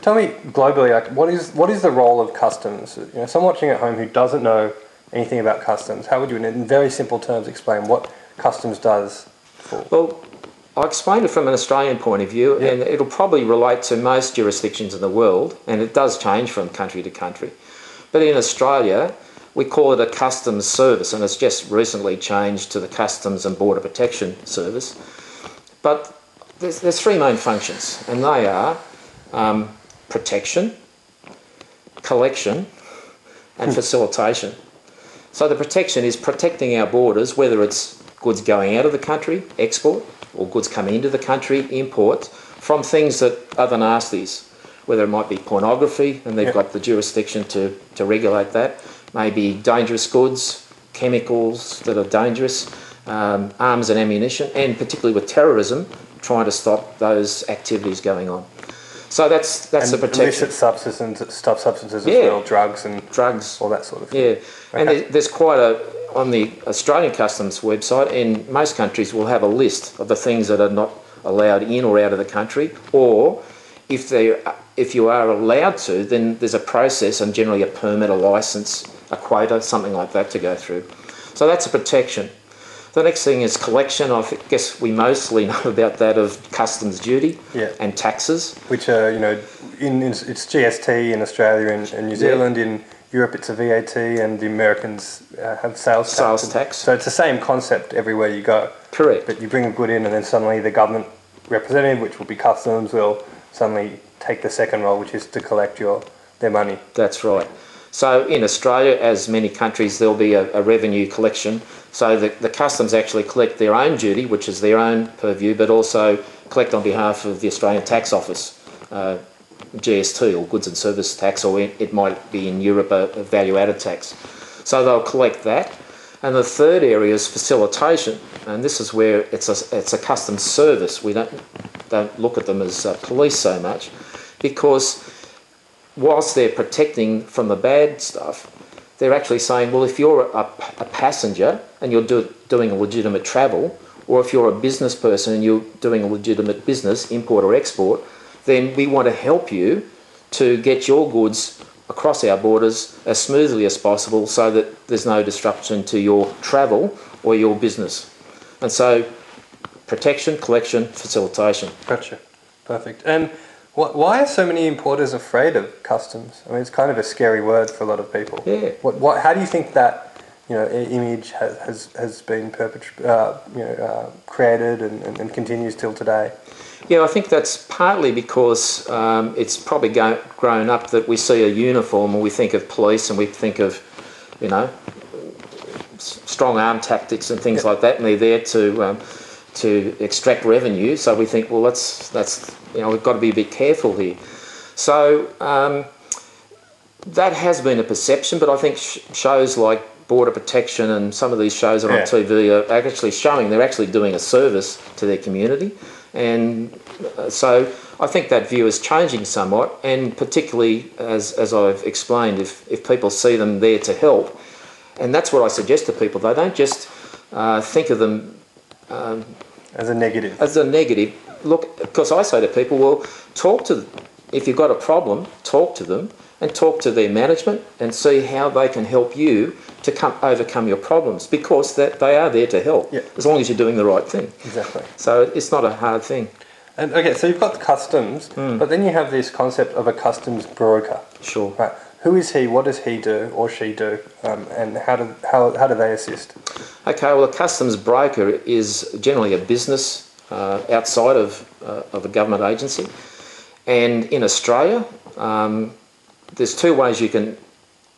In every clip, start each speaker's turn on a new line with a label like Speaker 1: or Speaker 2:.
Speaker 1: Tell me globally, like, what is the role of customs? You know, someone watching at home who doesn't know anything about customs, how would you, in very simple terms, explain what customs does?
Speaker 2: Well, I'll explain it from an Australian point of view, and it'll probably relate to most jurisdictions in the world, and it does change from country to country. But in Australia, we call it a customs service, and it's just recently changed to the Customs and Border Protection Service. But there's three main functions, and they are protection, collection, and facilitation. So the protection is protecting our borders, whether it's goods going out of the country, export, or goods coming into the country, import, from things that are the nasties, whether it might be pornography, and they've got the jurisdiction to regulate that, maybe dangerous goods, chemicals that are dangerous, arms and ammunition, and particularly with terrorism, trying to stop those activities going on. So that's the protection.
Speaker 1: Illicit substances as well, drugs, all that sort of thing.
Speaker 2: Yeah, okay. And there's quite on the Australian Customs website, and most countries will have a list of the things that are not allowed in or out of the country, or if you are allowed to, then there's a process and generally a permit, a licence, a quota, something like that to go through. So that's a protection. The next thing is collection. I guess we mostly know about that of customs duty and taxes. Which are,
Speaker 1: it's GST in Australia and New Zealand. In Europe it's a VAT, and the Americans have sales tax. So it's the same concept everywhere you go.
Speaker 2: Correct.
Speaker 1: But you bring a good in, and then suddenly the government representative, which will be customs, will suddenly take the second role, which is to collect their money.
Speaker 2: That's right. So in Australia, as many countries, there'll be a revenue collection. So the customs actually collect their own duty, which is their own purview, but also collect on behalf of the Australian Tax Office, GST, or Goods and Service Tax, or it might be in Europe a value-added tax. So they'll collect that. And the third area is facilitation, and this is where it's a customs service. We don't look at them as police so much, because whilst they're protecting from the bad stuff, they're actually saying, well, if you're a passenger and you're doing a legitimate travel, or if you're a business person and you're doing a legitimate business, import or export, then we want to help you to get your goods across our borders as smoothly as possible so that there's no disruption to your travel or your business. And so protection, collection, facilitation.
Speaker 1: Gotcha. Perfect. And why are so many importers afraid of customs? I mean, it's kind of a scary word for a lot of people.
Speaker 2: Yeah.
Speaker 1: How do you think that image has been created and continues till today?
Speaker 2: Yeah, I think that's partly because it's probably grown up that we see a uniform and we think of police and we think of, strong arm tactics and things like that, and they're there to extract revenue. So we think, well, that's we've got to be a bit careful here. So that has been a perception, but I think shows like Border Protection and some of these shows on TV are actually showing they're actually doing a service to their community. And so I think that view is changing somewhat, and particularly as I've explained, if people see them there to help, and that's what I suggest to people. They don't just think of them
Speaker 1: as a negative.
Speaker 2: As a negative. Look, because I say to people, well, talk to them. If you've got a problem, talk to them and talk to their management and see how they can help you to overcome your problems, because they are there to help, as long as you're doing the right thing.
Speaker 1: Exactly.
Speaker 2: So it's not a hard thing.
Speaker 1: And okay, so you've got customs, but then you have this concept of a customs broker.
Speaker 2: Sure.
Speaker 1: Right. Who is he? What does he do or she do? And how do they assist?
Speaker 2: Okay. Well, a customs broker is generally a business outside of a government agency, and in Australia, there's two ways you can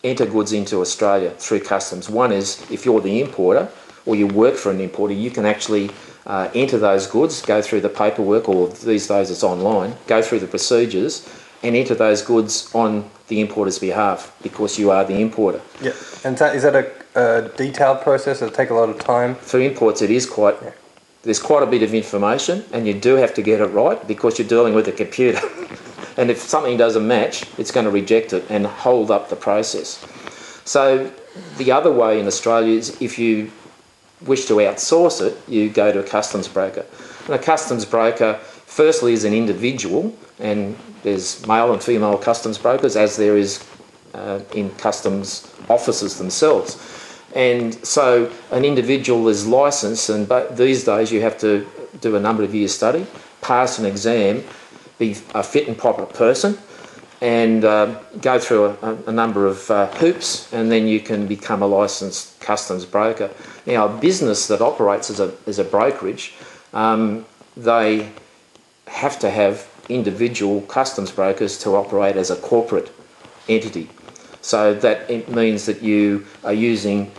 Speaker 2: enter goods into Australia through customs. One is if you're the importer or you work for an importer, you can actually enter those goods, go through the paperwork, or these days it's online, go through the procedures and enter those goods on the importer's behalf because you are the importer.
Speaker 1: Yeah. And is that a detailed process? Does it take a lot of time?
Speaker 2: For imports it is quite... Yeah. There's quite a bit of information, and you do have to get it right because you're dealing with a computer. And if something doesn't match, it's going to reject it and hold up the process. So the other way in Australia is if you wish to outsource it, you go to a customs broker. And a customs broker Firstly, as an individual, and there's male and female customs brokers, as there is in customs offices themselves. And so an individual is licensed, and these days you have to do a number of years study, pass an exam, be a fit and proper person, and go through a number of hoops, and then you can become a licensed customs broker. Now, a business that operates as a brokerage, they have to have individual customs brokers to operate as a corporate entity. So that it means that you are using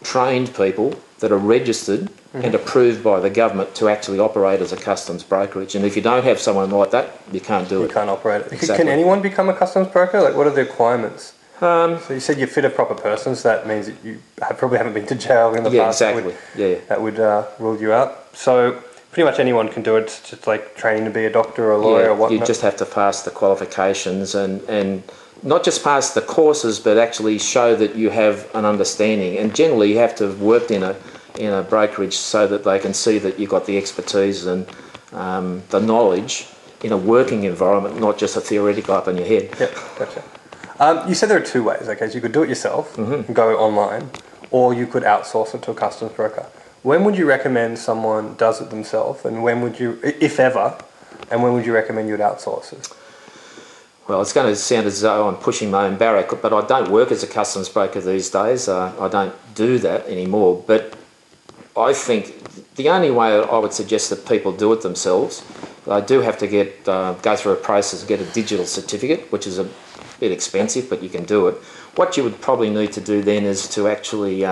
Speaker 2: trained people that are registered and approved by the government to actually operate as a customs brokerage. And if you don't have someone like that, you can't do it.
Speaker 1: You can't operate it.
Speaker 2: Exactly.
Speaker 1: Can anyone become a customs broker? Like, what are the requirements? So you said you're fit a proper person, so that means that you probably haven't been to jail in the past.
Speaker 2: Exactly.
Speaker 1: That would rule you out. So pretty much anyone can do it. It's just like training to be a doctor or a lawyer or whatnot.
Speaker 2: You just have to pass the qualifications and not just pass the courses, but actually show that you have an understanding. And generally, you have to have worked in a brokerage so that they can see that you've got the expertise and the knowledge in a working environment, not just a theoretical up in your head.
Speaker 1: Yep, gotcha. You said there are two ways. Okay, so you could do it yourself and go online, or you could outsource it to a customs broker. When would you recommend someone does it themselves, and when would you, if ever, and when would you recommend you'd outsource it?
Speaker 2: Well, it's going to sound as though I'm pushing my own barrack, but I don't work as a customs broker these days. I don't do that anymore. But I think the only way I would suggest that people do it themselves, they do have to go through a process and get a digital certificate, which is a bit expensive, but you can do it. What you would probably need to do then is to actually,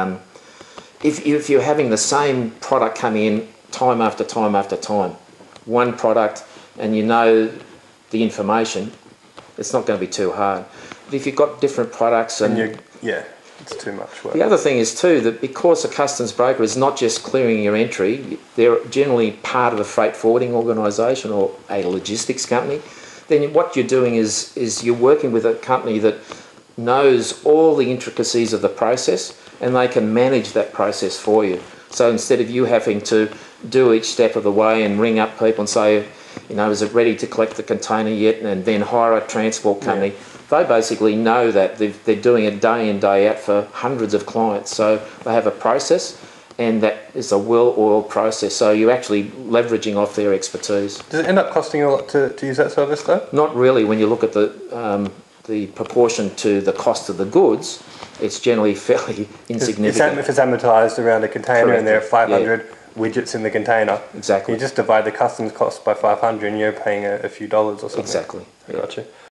Speaker 2: if you're having the same product come in time after time after time, one product, and you know the information, it's not going to be too hard. But if you've got different products
Speaker 1: it's too much work.
Speaker 2: The other thing is too that because a customs broker is not just clearing your entry, they're generally part of a freight forwarding organisation or a logistics company. Then what you're doing is you're working with a company that knows all the intricacies of the process, and they can manage that process for you. So instead of you having to do each step of the way and ring up people and say, is it ready to collect the container yet, and then hire a transport company. They basically know that they're doing it day in, day out for hundreds of clients. So they have a process, and that is a well-oiled process. So you're actually leveraging off their expertise.
Speaker 1: Does it end up costing you a lot to use that service though?
Speaker 2: Not really. When you look at the proportion to the cost of the goods, it's generally fairly insignificant.
Speaker 1: If it's amortised around a container. Correct. And there are 500 widgets in the container.
Speaker 2: Exactly.
Speaker 1: You just divide the customs cost by 500 and you're paying a few dollars or something.
Speaker 2: Exactly.
Speaker 1: Gotcha.